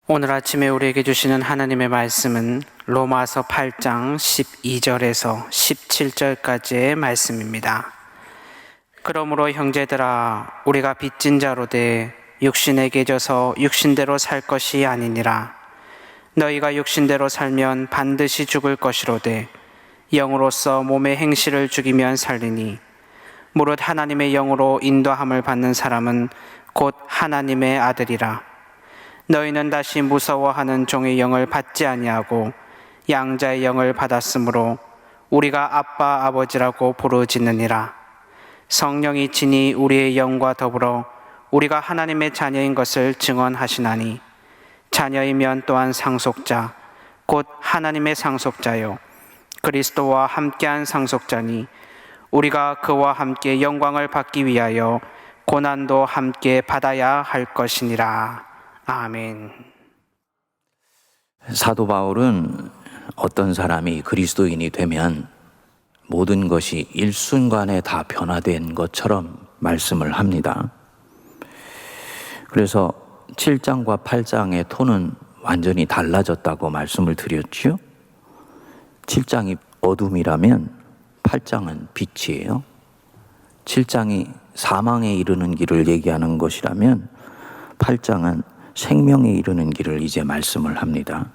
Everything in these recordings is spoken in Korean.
오늘 아침에 우리에게 주시는 하나님의 말씀은 로마서 8장 12절에서 17절까지의 말씀입니다. 그러므로 형제들아, 우리가 빚진 자로 돼 육신에게 져서 육신대로 살 것이 아니니라. 너희가 육신대로 살면 반드시 죽을 것이로되 영으로서 몸의 행실을 죽이면 살리니, 무릇 하나님의 영으로 인도함을 받는 사람은 곧 하나님의 아들이라. 너희는 다시 무서워하는 종의 영을 받지 아니하고 양자의 영을 받았으므로 우리가 아빠 아버지라고 부르짖느니라. 성령이 친히 우리의 영과 더불어 우리가 하나님의 자녀인 것을 증언하시나니, 자녀이면 또한 상속자 곧 하나님의 상속자요 그리스도와 함께한 상속자니, 우리가 그와 함께 영광을 받기 위하여 고난도 함께 받아야 할 것이니라. 아멘. 사도 바울은 어떤 사람이 그리스도인이 되면 모든 것이 일순간에 다 변화된 것처럼 말씀을 합니다. 그래서 7장과 8장의 톤은 완전히 달라졌다고 말씀을 드렸죠. 7장이 어둠이라면 8장은 빛이에요. 7장이 사망에 이르는 길을 얘기하는 것이라면 8장은 생명에 이르는 길을 이제 말씀을 합니다.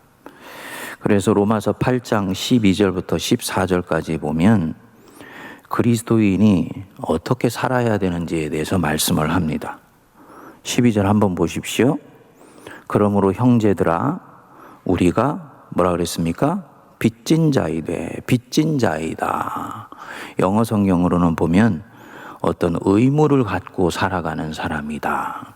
그래서 로마서 8장 12절부터 14절까지 보면 그리스도인이 어떻게 살아야 되는지에 대해서 말씀을 합니다. 12절 한번 보십시오. 그러므로 형제들아, 우리가 뭐라 그랬습니까? 빚진 자이되, 빚진 자이다. 영어 성경으로는 보면 어떤 의무를 갖고 살아가는 사람이다.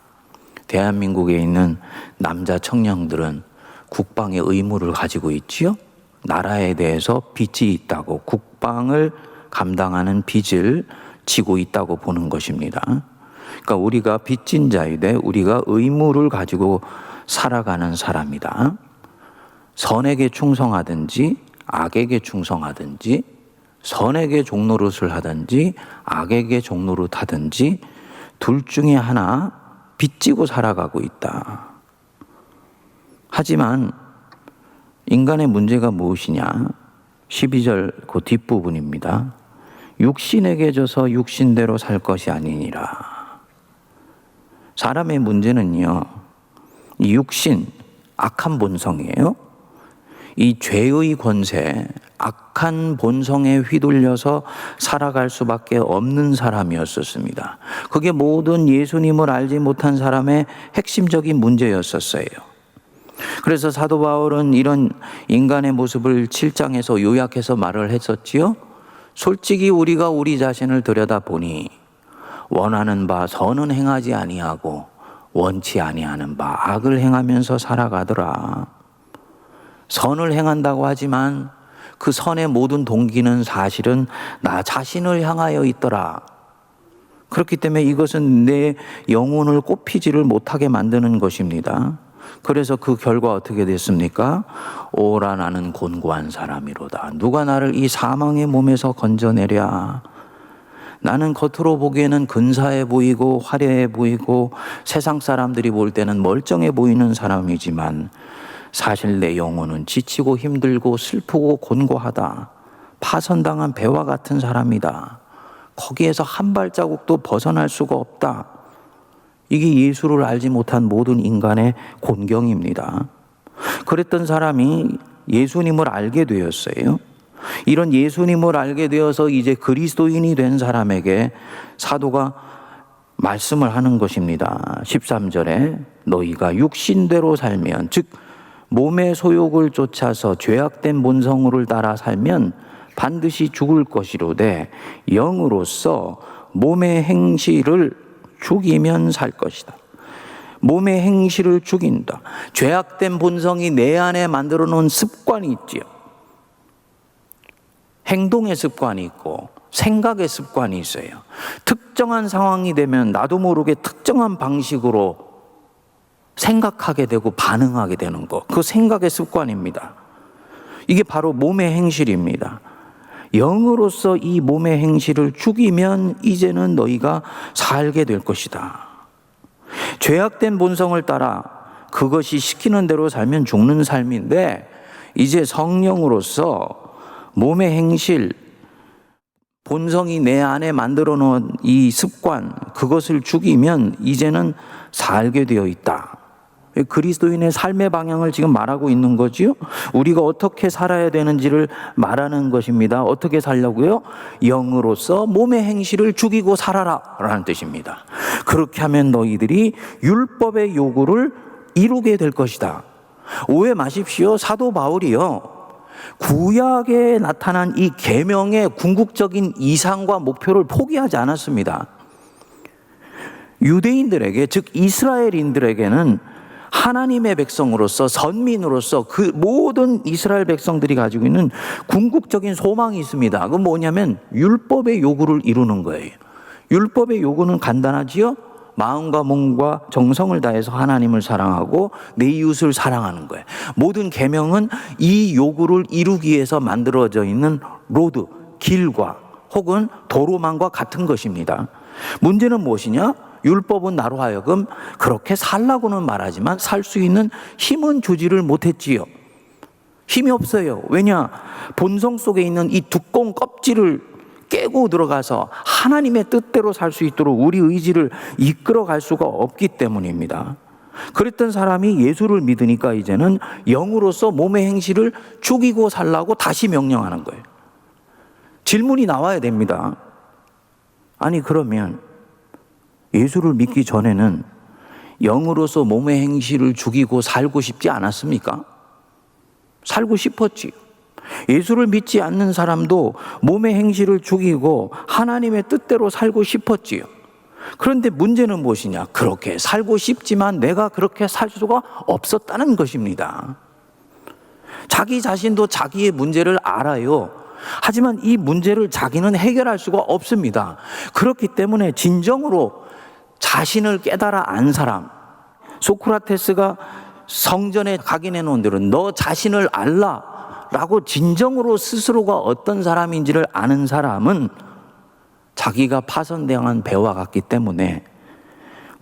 대한민국에 있는 남자 청년들은 국방의 의무를 가지고 있지요. 나라에 대해서 빚이 있다고 국방을 감당하는 빚을 지고 있다고 보는 것입니다. 그러니까 우리가 빚진 자이되 우리가 의무를 가지고 살아가는 사람이다. 선에게 충성하든지 악에게 충성하든지, 선에게 종노릇을 하든지 악에게 종노릇하든지 둘 중에 하나 빚지고 살아가고 있다. 하지만 인간의 문제가 무엇이냐? 12절 그 뒷부분입니다. 육신에게 져서 육신대로 살 것이 아니니라. 사람의 문제는요, 이 육신, 악한 본성이에요. 이 죄의 권세, 악한 본성에 휘둘려서 살아갈 수밖에 없는 사람이었었습니다. 그게 모든 예수님을 알지 못한 사람의 핵심적인 문제였었어요. 그래서 사도 바울은 이런 인간의 모습을 7장에서 요약해서 말을 했었지요. 솔직히 우리가 우리 자신을 들여다보니 원하는 바 선은 행하지 아니하고 원치 아니하는 바 악을 행하면서 살아가더라. 선을 행한다고 하지만 그 선의 모든 동기는 사실은 나 자신을 향하여 있더라. 그렇기 때문에 이것은 내 영혼을 꼽히지를 못하게 만드는 것입니다. 그래서 그 결과 어떻게 됐습니까? 오라 나는 곤고한 사람이로다. 누가 나를 이 사망의 몸에서 건져내랴. 나는 겉으로 보기에는 근사해 보이고 화려해 보이고 세상 사람들이 볼 때는 멀쩡해 보이는 사람이지만 사실 내 영혼은 지치고 힘들고 슬프고 곤고하다. 파선당한 배와 같은 사람이다. 거기에서 한 발자국도 벗어날 수가 없다. 이게 예수를 알지 못한 모든 인간의 곤경입니다. 그랬던 사람이 예수님을 알게 되었어요. 이런 예수님을 알게 되어서 이제 그리스도인이 된 사람에게 사도가 말씀을 하는 것입니다. 13절에 너희가 육신대로 살면, 즉 몸의 소욕을 쫓아서 죄악된 본성을 따라 살면 반드시 죽을 것이로되 영으로서 몸의 행실을 죽이면 살 것이다. 몸의 행실을 죽인다. 죄악된 본성이 내 안에 만들어 놓은 습관이 있지요. 행동의 습관이 있고 생각의 습관이 있어요. 특정한 상황이 되면 나도 모르게 특정한 방식으로 생각하게 되고 반응하게 되는 것, 그 생각의 습관입니다. 이게 바로 몸의 행실입니다. 영으로서 이 몸의 행실을 죽이면 이제는 너희가 살게 될 것이다. 죄악된 본성을 따라 그것이 시키는 대로 살면 죽는 삶인데, 이제 성령으로서 몸의 행실, 본성이 내 안에 만들어 놓은 이 습관, 그것을 죽이면 이제는 살게 되어 있다. 그리스도인의 삶의 방향을 지금 말하고 있는 거지요. 우리가 어떻게 살아야 되는지를 말하는 것입니다. 어떻게 살려고요? 영으로서 몸의 행실을 죽이고 살아라 라는 뜻입니다. 그렇게 하면 너희들이 율법의 요구를 이루게 될 것이다. 오해 마십시오. 사도 바울이요, 구약에 나타난 이 계명의 궁극적인 이상과 목표를 포기하지 않았습니다. 유대인들에게, 즉 이스라엘인들에게는 하나님의 백성으로서, 선민으로서 그 모든 이스라엘 백성들이 가지고 있는 궁극적인 소망이 있습니다. 그건 뭐냐면 율법의 요구를 이루는 거예요. 율법의 요구는 간단하지요. 마음과 몸과 정성을 다해서 하나님을 사랑하고 내 이웃을 사랑하는 거예요. 모든 계명은 이 요구를 이루기 위해서 만들어져 있는 로드, 길과 혹은 도로망과 같은 것입니다. 문제는 무엇이냐? 율법은 나로 하여금 그렇게 살라고는 말하지만 살 수 있는 힘은 주지를 못했지요. 힘이 없어요. 왜냐? 본성 속에 있는 이 두꺼운 껍질을 깨고 들어가서 하나님의 뜻대로 살 수 있도록 우리 의지를 이끌어 갈 수가 없기 때문입니다. 그랬던 사람이 예수를 믿으니까 이제는 영으로서 몸의 행실을 죽이고 살라고 다시 명령하는 거예요. 질문이 나와야 됩니다. 아니, 그러면 예수를 믿기 전에는 영으로서 몸의 행실을 죽이고 살고 싶지 않았습니까? 살고 싶었지. 예수를 믿지 않는 사람도 몸의 행실을 죽이고 하나님의 뜻대로 살고 싶었지요. 그런데 문제는 무엇이냐? 그렇게 살고 싶지만 내가 그렇게 살 수가 없었다는 것입니다. 자기 자신도 자기의 문제를 알아요. 하지만 이 문제를 자기는 해결할 수가 없습니다. 그렇기 때문에 진정으로 자신을 깨달아 안 사람, 소크라테스가 성전에 각인해 놓은 대로 너 자신을 알라 라고 진정으로 스스로가 어떤 사람인지를 아는 사람은 자기가 파손당한 배와 같기 때문에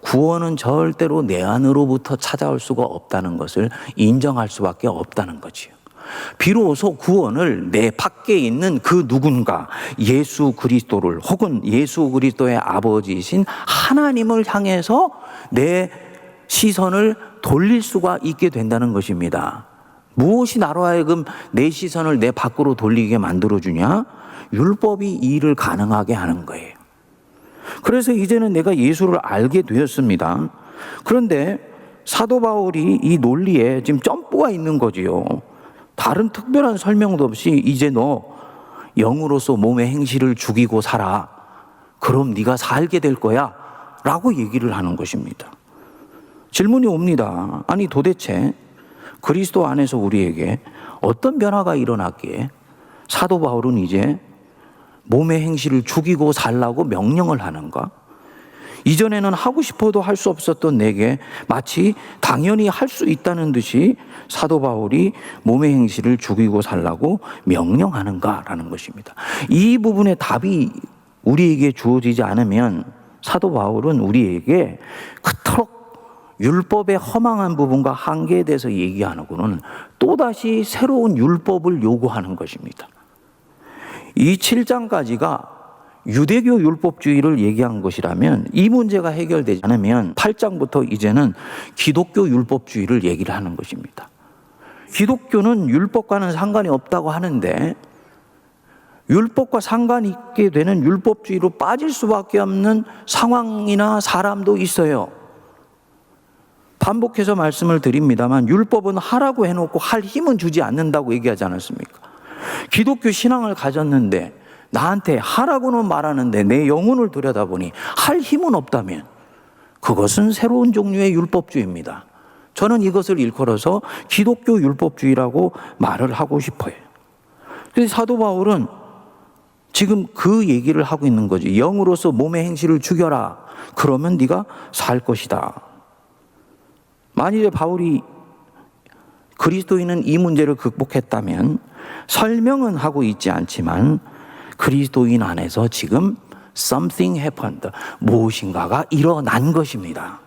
구원은 절대로 내 안으로부터 찾아올 수가 없다는 것을 인정할 수밖에 없다는 거지요. 비로소 구원을 내 밖에 있는 그 누군가, 예수 그리스도를 혹은 예수 그리스도의 아버지이신 하나님을 향해서 내 시선을 돌릴 수가 있게 된다는 것입니다. 무엇이 나로 하여금 내 시선을 내 밖으로 돌리게 만들어주냐? 율법이 이 일을 가능하게 하는 거예요. 그래서 이제는 내가 예수를 알게 되었습니다. 그런데 사도 바울이 이 논리에 지금 점프가 있는 거지요. 다른 특별한 설명도 없이 이제 너 영으로서 몸의 행실을 죽이고 살아. 그럼 네가 살게 될 거야 라고 얘기를 하는 것입니다. 질문이 옵니다. 아니, 도대체 그리스도 안에서 우리에게 어떤 변화가 일어났기에 사도 바울은 이제 몸의 행실을 죽이고 살라고 명령을 하는가? 이전에는 하고 싶어도 할 수 없었던 내게 마치 당연히 할 수 있다는 듯이 사도 바울이 몸의 행실을 죽이고 살라고 명령하는가라는 것입니다. 이 부분의 답이 우리에게 주어지지 않으면 사도 바울은 우리에게 그토록 율법의 허망한 부분과 한계에 대해서 얘기하고는 또다시 새로운 율법을 요구하는 것입니다. 이 7장까지가 유대교 율법주의를 얘기한 것이라면 이 문제가 해결되지 않으면 8장부터 이제는 기독교 율법주의를 얘기를 하는 것입니다. 기독교는 율법과는 상관이 없다고 하는데 율법과 상관이 있게 되는 율법주의로 빠질 수밖에 없는 상황이나 사람도 있어요. 반복해서 말씀을 드립니다만 율법은 하라고 해놓고 할 힘은 주지 않는다고 얘기하지 않았습니까? 기독교 신앙을 가졌는데 나한테 하라고는 말하는데 내 영혼을 들여다보니 할 힘은 없다면 그것은 새로운 종류의 율법주의입니다. 저는 이것을 일컬어서 기독교 율법주의라고 말을 하고 싶어요. 그래서 사도 바울은 지금 그 얘기를 하고 있는 거지. 영으로서 몸의 행실을 죽여라. 그러면 네가 살 것이다. 만일에 바울이 그리스도인은 이 문제를 극복했다면 설명은 하고 있지 않지만 그리스도인 안에서 지금 something happened. 무엇인가가 일어난 것입니다.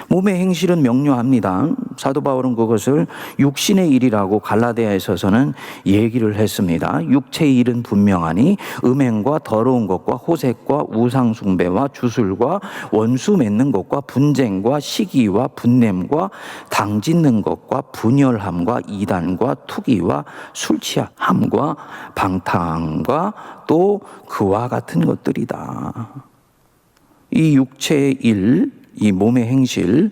몸의 행실은 명료합니다. 사도 바울은 그것을 육신의 일이라고 갈라디아에서는 얘기를 했습니다. 육체의 일은 분명하니 음행과 더러운 것과 호색과 우상 숭배와 주술과 원수 맺는 것과 분쟁과 시기와 분냄과 당 짓는 것과 분열함과 이단과 투기와 술 취함과 방탕함과 또 그와 같은 것들이다. 이 육체의 일, 이 몸의 행실,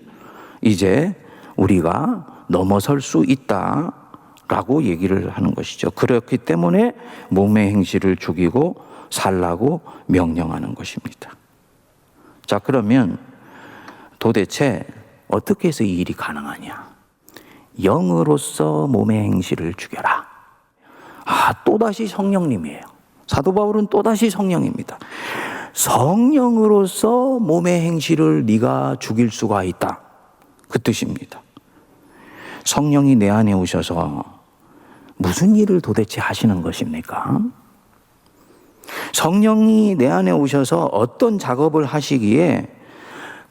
이제 우리가 넘어설 수 있다라고 얘기를 하는 것이죠. 그렇기 때문에 몸의 행실을 죽이고 살라고 명령하는 것입니다. 자, 그러면 도대체 어떻게 해서 이 일이 가능하냐? 영으로서 몸의 행실을 죽여라. 또다시 성령님이에요. 사도 바울은 또다시 성령입니다. 성령으로서 몸의 행실을 네가 죽일 수가 있다. 그 뜻입니다. 성령이 내 안에 오셔서 무슨 일을 도대체 하시는 것입니까? 성령이 내 안에 오셔서 어떤 작업을 하시기에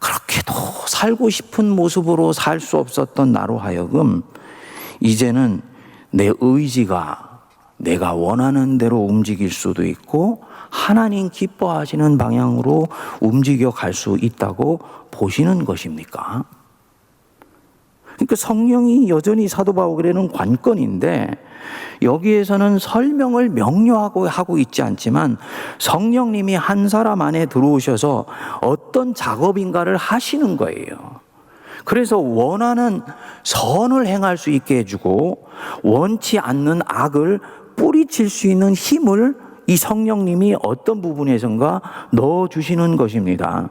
그렇게도 살고 싶은 모습으로 살 수 없었던 나로 하여금 이제는 내 의지가 내가 원하는 대로 움직일 수도 있고 하나님 기뻐하시는 방향으로 움직여 갈 수 있다고 보시는 것입니까? 그러니까 성령이 여전히 사도 바울에게는 관건인데 여기에서는 설명을 명료하고 하고 있지 않지만 성령님이 한 사람 안에 들어오셔서 어떤 작업인가를 하시는 거예요. 그래서 원하는 선을 행할 수 있게 해주고 원치 않는 악을 뿌리칠 수 있는 힘을 이 성령님이 어떤 부분에선가 넣어주시는 것입니다.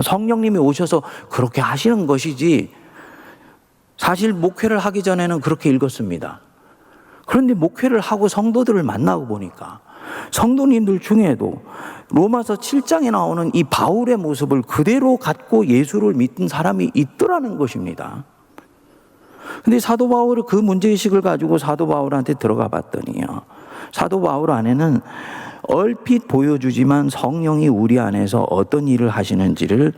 성령님이 오셔서 그렇게 하시는 것이지 사실 목회를 하기 전에는 그렇게 읽었습니다. 그런데 목회를 하고 성도들을 만나고 보니까 성도님들 중에도 로마서 7장에 나오는 이 바울의 모습을 그대로 갖고 예수를 믿는 사람이 있더라는 것입니다. 근데 사도 바울은 그 문제의식을 가지고 사도 바울한테 들어가 봤더니요. 사도 바울 안에는 얼핏 보여주지만 성령이 우리 안에서 어떤 일을 하시는지를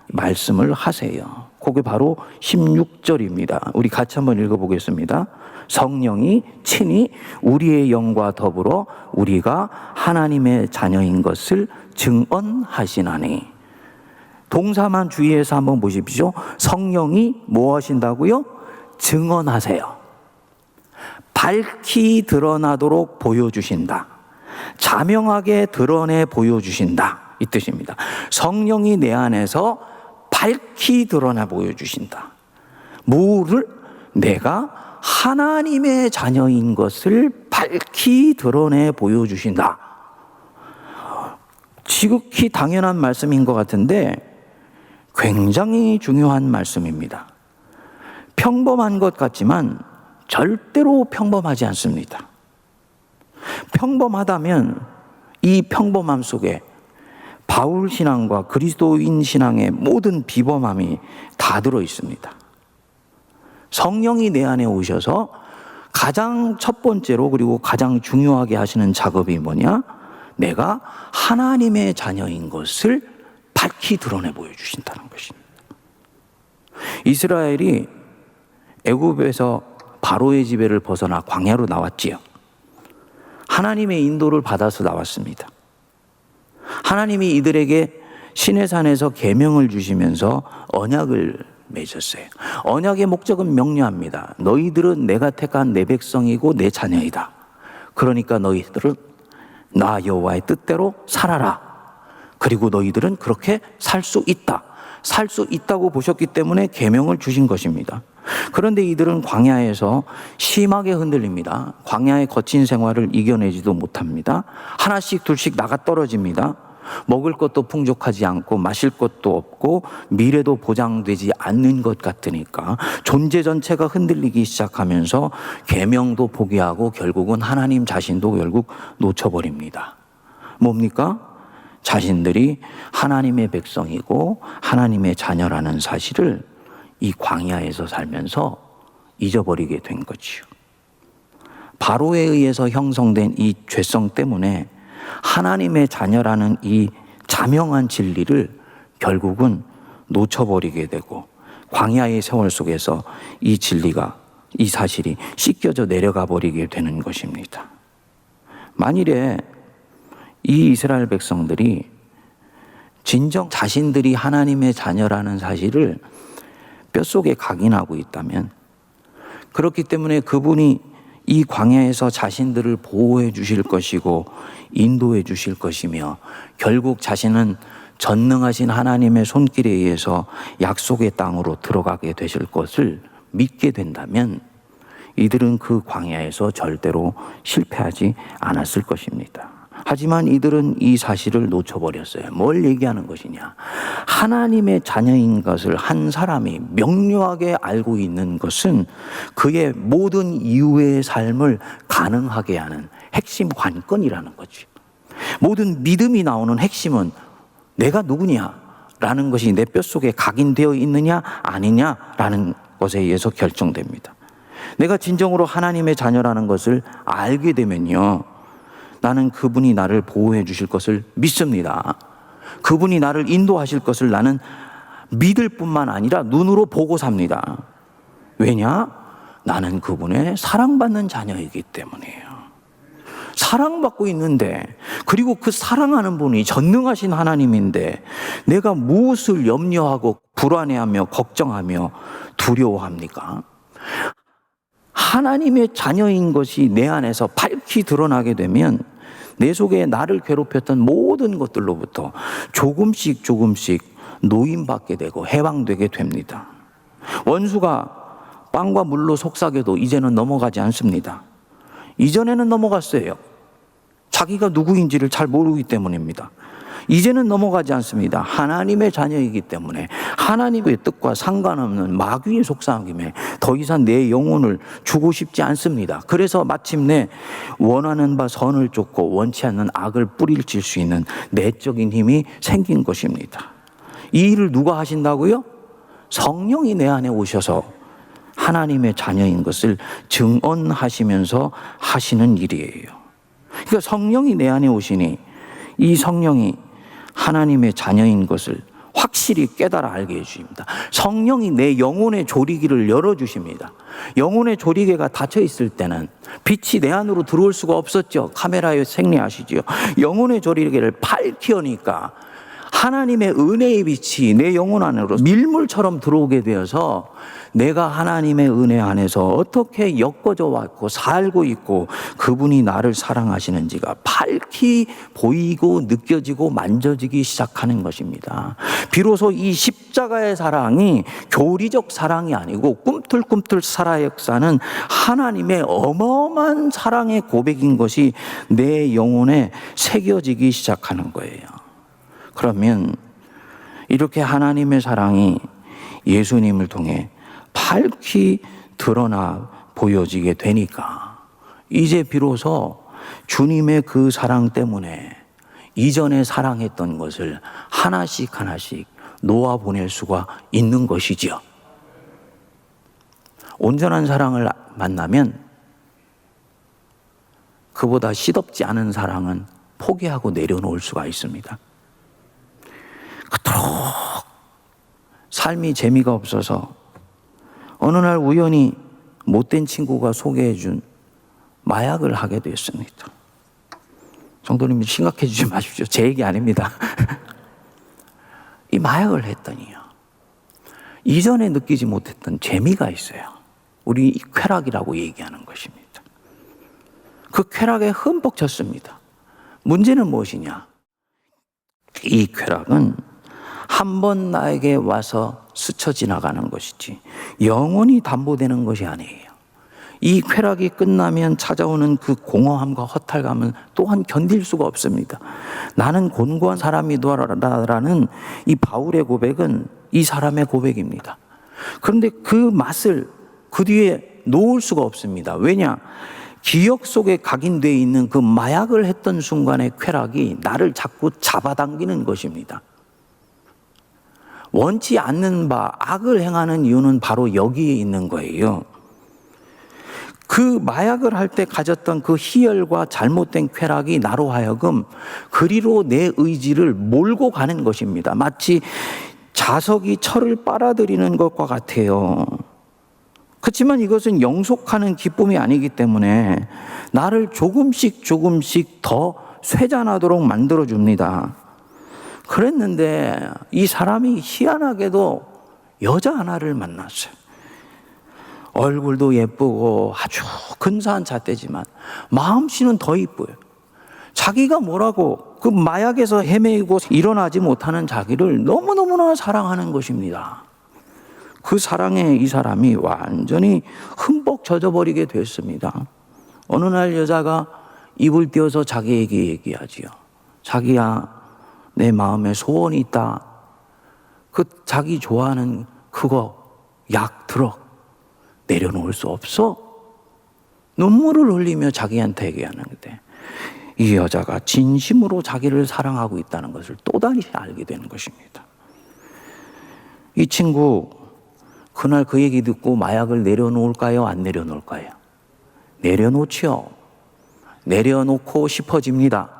말씀을 하세요. 그게 바로 16절입니다. 우리 같이 한번 읽어보겠습니다. 성령이 친히 우리의 영과 더불어 우리가 하나님의 자녀인 것을 증언하시나니. 동사만 주의해서 한번 보십시오. 성령이 뭐 하신다고요? 증언하세요. 밝히 드러나도록 보여주신다. 자명하게 드러내 보여주신다. 이 뜻입니다. 성령이 내 안에서 밝히 드러나 보여주신다. 뭐를? 내가 하나님의 자녀인 것을 밝히 드러내 보여주신다. 지극히 당연한 말씀인 것 같은데 굉장히 중요한 말씀입니다. 평범한 것 같지만 절대로 평범하지 않습니다. 평범하다면 이 평범함 속에 바울 신앙과 그리스도인 신앙의 모든 비범함이 다 들어 있습니다. 성령이 내 안에 오셔서 가장 첫 번째로 그리고 가장 중요하게 하시는 작업이 뭐냐? 내가 하나님의 자녀인 것을 밝히 드러내 보여주신다는 것입니다. 이스라엘이 애굽에서 바로의 지배를 벗어나 광야로 나왔지요. 하나님의 인도를 받아서 나왔습니다. 하나님이 이들에게 시내산에서 계명을 주시면서 언약을 맺었어요. 언약의 목적은 명료합니다. 너희들은 내가 택한 내 백성이고 내 자녀이다. 그러니까 너희들은 나 여호와의 뜻대로 살아라. 그리고 너희들은 그렇게 살 수 있다. 살 수 있다고 보셨기 때문에 계명을 주신 것입니다. 그런데 이들은 광야에서 심하게 흔들립니다. 광야의 거친 생활을 이겨내지도 못합니다. 하나씩 둘씩 나가 떨어집니다. 먹을 것도 풍족하지 않고 마실 것도 없고 미래도 보장되지 않는 것 같으니까 존재 전체가 흔들리기 시작하면서 계명도 포기하고 결국은 하나님 자신도 결국 놓쳐버립니다. 뭡니까? 자신들이 하나님의 백성이고 하나님의 자녀라는 사실을 이 광야에서 살면서 잊어버리게 된 거지요. 바로에 의해서 형성된 이 죄성 때문에 하나님의 자녀라는 이 자명한 진리를 결국은 놓쳐버리게 되고 광야의 세월 속에서 이 진리가, 이 사실이 씻겨져 내려가 버리게 되는 것입니다. 만일에 이 이스라엘 백성들이 진정 자신들이 하나님의 자녀라는 사실을 뼛속에 각인하고 있다면, 그렇기 때문에 그분이 이 광야에서 자신들을 보호해 주실 것이고 인도해 주실 것이며 결국 자신은 전능하신 하나님의 손길에 의해서 약속의 땅으로 들어가게 되실 것을 믿게 된다면 이들은 그 광야에서 절대로 실패하지 않았을 것입니다. 하지만 이들은 이 사실을 놓쳐버렸어요. 뭘 얘기하는 것이냐? 하나님의 자녀인 것을 한 사람이 명료하게 알고 있는 것은 그의 모든 이후의 삶을 가능하게 하는 핵심 관건이라는 거지. 모든 믿음이 나오는 핵심은 내가 누구냐? 라는 것이 내 뼛속에 각인되어 있느냐 아니냐라는 것에 의해서 결정됩니다. 내가 진정으로 하나님의 자녀라는 것을 알게 되면요, 나는 그분이 나를 보호해 주실 것을 믿습니다. 그분이 나를 인도하실 것을 나는 믿을 뿐만 아니라 눈으로 보고 삽니다. 왜냐? 나는 그분의 사랑받는 자녀이기 때문이에요. 사랑받고 있는데, 그리고 그 사랑하는 분이 전능하신 하나님인데 내가 무엇을 염려하고 불안해하며 걱정하며 두려워합니까? 하나님의 자녀인 것이 내 안에서 밝히 드러나게 되면 내 속에 나를 괴롭혔던 모든 것들로부터 조금씩 노임받게 되고 해방되게 됩니다. 원수가 빵과 물로 속삭여도 이제는 넘어가지 않습니다. 이전에는 넘어갔어요. 자기가 누구인지를 잘 모르기 때문입니다. 이제는 넘어가지 않습니다. 하나님의 자녀이기 때문에 하나님의 뜻과 상관없는 마귀의 속삭임에 더 이상 내 영혼을 주고 싶지 않습니다. 그래서 마침내 원하는 바 선을 쫓고 원치 않는 악을 뿌리칠 수 있는 내적인 힘이 생긴 것입니다. 이 일을 누가 하신다고요? 성령이 내 안에 오셔서 하나님의 자녀인 것을 증언하시면서 하시는 일이에요. 그러니까 성령이 내 안에 오시니 이 성령이 하나님의 자녀인 것을 확실히 깨달아 알게 해주십니다. 성령이 내 영혼의 조리개를 열어주십니다. 영혼의 조리개가 닫혀 있을 때는 빛이 내 안으로 들어올 수가 없었죠. 카메라에 생리하시죠. 영혼의 조리개를 밝히 여니까 하나님의 은혜의 빛이 내 영혼 안으로 밀물처럼 들어오게 되어서 내가 하나님의 은혜 안에서 어떻게 엮어져 왔고 살고 있고 그분이 나를 사랑하시는지가 밝히 보이고 느껴지고 만져지기 시작하는 것입니다. 비로소 이 십자가의 사랑이 교리적 사랑이 아니고 꿈틀꿈틀 살아 역사는 하나님의 어마어마한 사랑의 고백인 것이 내 영혼에 새겨지기 시작하는 거예요. 그러면 이렇게 하나님의 사랑이 예수님을 통해 밝히 드러나 보여지게 되니까 이제 비로소 주님의 그 사랑 때문에 이전에 사랑했던 것을 하나씩 놓아보낼 수가 있는 것이지요. 온전한 사랑을 만나면 그보다 시덥지 않은 사랑은 포기하고 내려놓을 수가 있습니다. 그토록 삶이 재미가 없어서 어느 날 우연히 못된 친구가 소개해준 마약을 하게 됐습니다. 성도님 심각해 주지 마십시오. 제 얘기 아닙니다. 이 마약을 했더니요, 이전에 느끼지 못했던 재미가 있어요. 우리 이 쾌락이라고 얘기하는 것입니다. 그 쾌락에 흠뻑 젖습니다. 문제는 무엇이냐? 이 쾌락은 한 번 나에게 와서 스쳐 지나가는 것이지 영원히 담보되는 것이 아니에요. 이 쾌락이 끝나면 찾아오는 그 공허함과 허탈감은 또한 견딜 수가 없습니다. 나는 곤고한 사람이다라는 이 바울의 고백은 이 사람의 고백입니다. 그런데 그 맛을 그 뒤에 놓을 수가 없습니다. 왜냐? 기억 속에 각인되어 있는 그 마약을 했던 순간의 쾌락이 나를 자꾸 잡아당기는 것입니다. 원치 않는 바 악을 행하는 이유는 바로 여기에 있는 거예요. 그 마약을 할 때 가졌던 그 희열과 잘못된 쾌락이 나로 하여금 그리로 내 의지를 몰고 가는 것입니다. 마치 자석이 철을 빨아들이는 것과 같아요. 그렇지만 이것은 영속하는 기쁨이 아니기 때문에 나를 조금씩 더 쇠잔하도록 만들어줍니다. 그랬는데 이 사람이 희한하게도 여자 하나를 만났어요. 얼굴도 예쁘고 아주 근사한 잣대지만 마음씨는 더 이뻐요. 자기가 뭐라고 그 마약에서 헤매이고 일어나지 못하는 자기를 너무너무나 사랑하는 것입니다. 그 사랑에 이 사람이 완전히 흠뻑 젖어버리게 됐습니다. 어느 날 여자가 입을 띄워서 자기에게 얘기하지요. 자기야, 내 마음에 소원이 있다. 그 자기 좋아하는 그거 약 들어. 내려놓을 수 없어? 눈물을 흘리며 자기한테 얘기하는데 이 여자가 진심으로 자기를 사랑하고 있다는 것을 또다시 알게 되는 것입니다. 이 친구 그날 그 얘기 듣고 마약을 내려놓을까요? 안 내려놓을까요? 내려놓지요. 내려놓고 싶어집니다.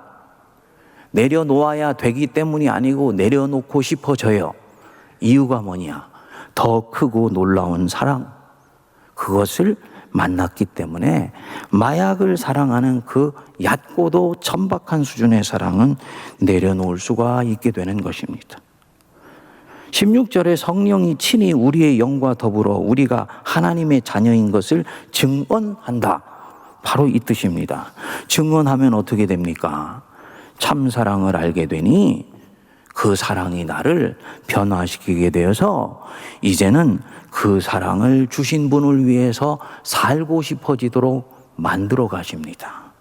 내려놓아야 되기 때문이 아니고 내려놓고 싶어져요. 이유가 뭐냐? 더 크고 놀라운 사랑, 그것을 만났기 때문에 마약을 사랑하는 그 얕고도 천박한 수준의 사랑은 내려놓을 수가 있게 되는 것입니다. 16절에 성령이 친히 우리의 영과 더불어 우리가 하나님의 자녀인 것을 증언한다. 바로 이 뜻입니다. 증언하면 어떻게 됩니까? 참 사랑을 알게 되니 그 사랑이 나를 변화시키게 되어서 이제는 그 사랑을 주신 분을 위해서 살고 싶어지도록 만들어 가십니다.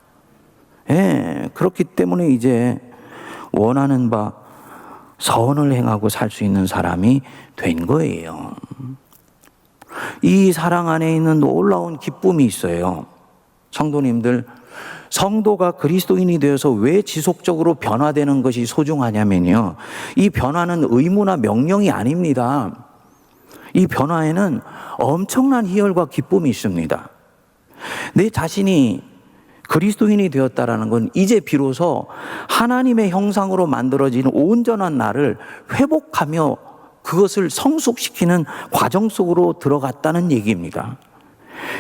예, 그렇기 때문에 이제 원하는 바 선을 행하고 살 수 있는 사람이 된 거예요. 이 사랑 안에 있는 놀라운 기쁨이 있어요. 성도님들, 성도가 그리스도인이 되어서 왜 지속적으로 변화되는 것이 소중하냐면요, 이 변화는 의무나 명령이 아닙니다. 이 변화에는 엄청난 희열과 기쁨이 있습니다. 내 자신이 그리스도인이 되었다라는 건 이제 비로소 하나님의 형상으로 만들어진 온전한 나를 회복하며 그것을 성숙시키는 과정 속으로 들어갔다는 얘기입니다.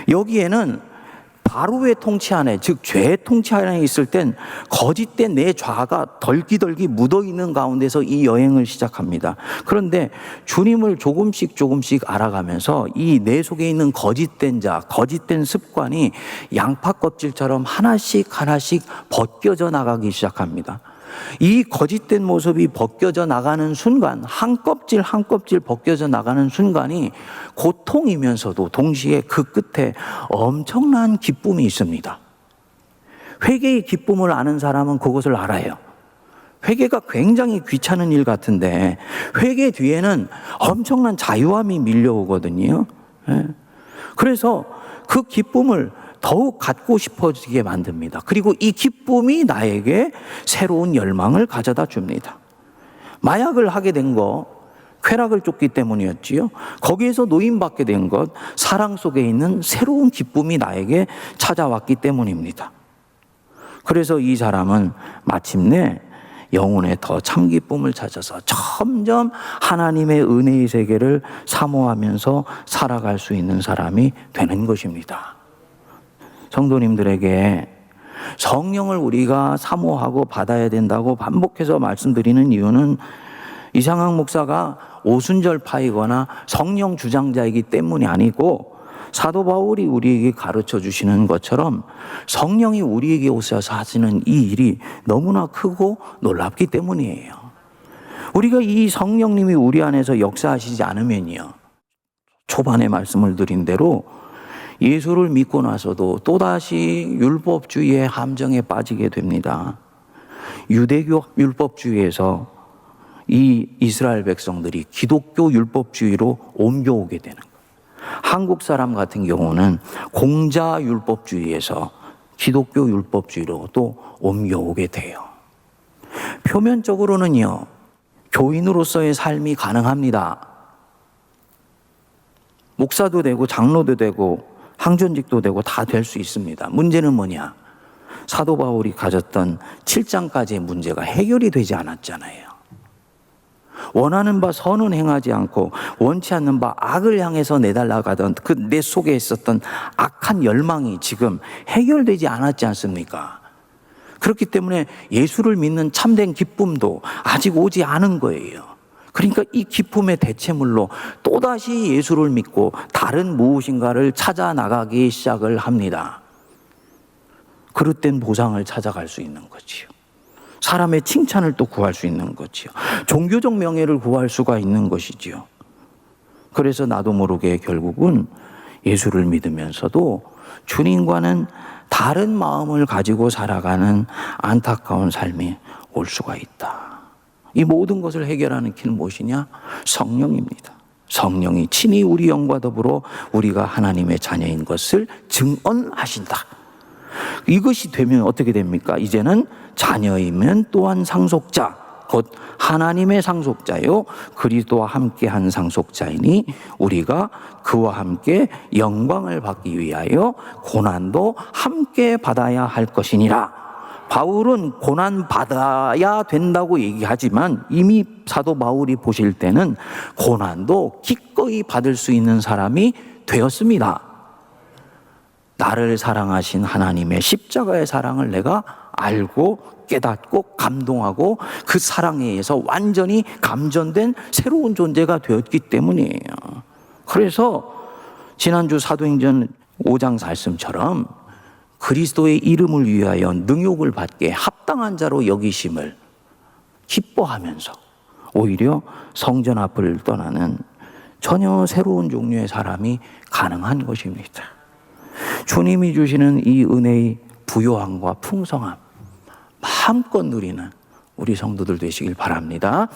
여기에는 바로의 통치 안에, 즉 죄의 통치 안에 있을 땐 거짓된 내 좌가 덜기덜기 묻어있는 가운데서 이 여행을 시작합니다. 그런데 주님을 조금씩 알아가면서 이 내 속에 있는 거짓된 자, 거짓된 습관이 양파 껍질처럼 하나씩 벗겨져 나가기 시작합니다. 이 거짓된 모습이 벗겨져 나가는 순간, 한 껍질 벗겨져 나가는 순간이 고통이면서도 동시에 그 끝에 엄청난 기쁨이 있습니다. 회개의 기쁨을 아는 사람은 그것을 알아요. 회개가 굉장히 귀찮은 일 같은데 회개 뒤에는 엄청난 자유함이 밀려오거든요. 그래서 그 기쁨을 더욱 갖고 싶어지게 만듭니다. 그리고 이 기쁨이 나에게 새로운 열망을 가져다 줍니다. 마약을 하게 된 거, 쾌락을 쫓기 때문이었지요. 거기에서 노임받게 된 것, 사랑 속에 있는 새로운 기쁨이 나에게 찾아왔기 때문입니다. 그래서 이 사람은 마침내 영혼의 더 참 기쁨을 찾아서 점점 하나님의 은혜의 세계를 사모하면서 살아갈 수 있는 사람이 되는 것입니다. 성도님들에게 성령을 우리가 사모하고 받아야 된다고 반복해서 말씀드리는 이유는 이상학 목사가 오순절파이거나 성령 주장자이기 때문이 아니고 사도 바울이 우리에게 가르쳐 주시는 것처럼 성령이 우리에게 오셔서 하시는 이 일이 너무나 크고 놀랍기 때문이에요. 우리가 이 성령님이 우리 안에서 역사하시지 않으면요, 초반에 말씀을 드린 대로 예수를 믿고 나서도 또다시 율법주의의 함정에 빠지게 됩니다. 유대교 율법주의에서 이 이스라엘 백성들이 기독교 율법주의로 옮겨오게 되는 거예요. 한국 사람 같은 경우는 공자 율법주의에서 기독교 율법주의로 또 옮겨오게 돼요. 표면적으로는요, 교인으로서의 삶이 가능합니다. 목사도 되고 장로도 되고 항존직도 되고 다 될 수 있습니다. 문제는 뭐냐? 사도 바울이 가졌던 7장까지의 문제가 해결이 되지 않았잖아요. 원하는 바 선은 행하지 않고 원치 않는 바 악을 향해서 내달라가던 그 내 속에 있었던 악한 열망이 지금 해결되지 않았지 않습니까? 그렇기 때문에 예수를 믿는 참된 기쁨도 아직 오지 않은 거예요. 그러니까 이 기쁨의 대체물로 또다시 예수를 믿고 다른 무엇인가를 찾아 나가기 시작을 합니다. 그릇된 보상을 찾아갈 수 있는 거지요. 사람의 칭찬을 또 구할 수 있는 거지요. 종교적 명예를 구할 수가 있는 것이지요. 그래서 나도 모르게 결국은 예수를 믿으면서도 주님과는 다른 마음을 가지고 살아가는 안타까운 삶이 올 수가 있다. 이 모든 것을 해결하는 길은 무엇이냐? 성령입니다. 성령이 친히 우리 영과 더불어 우리가 하나님의 자녀인 것을 증언하신다. 이것이 되면 어떻게 됩니까? 이제는 자녀이면 또한 상속자, 곧 하나님의 상속자요 그리스도와 함께한 상속자이니 우리가 그와 함께 영광을 받기 위하여 고난도 함께 받아야 할 것이니라. 바울은 고난 받아야 된다고 얘기하지만 이미 사도 바울이 보실 때는 고난도 기꺼이 받을 수 있는 사람이 되었습니다. 나를 사랑하신 하나님의 십자가의 사랑을 내가 알고 깨닫고 감동하고 그 사랑에 의해서 완전히 감전된 새로운 존재가 되었기 때문이에요. 그래서 지난주 사도행전 5장 말씀처럼 그리스도의 이름을 위하여 능욕을 받게 합당한 자로 여기심을 기뻐하면서 오히려 성전 앞을 떠나는 전혀 새로운 종류의 사람이 가능한 것입니다. 주님이 주시는 이 은혜의 부요함과 풍성함 마음껏 누리는 우리 성도들 되시길 바랍니다.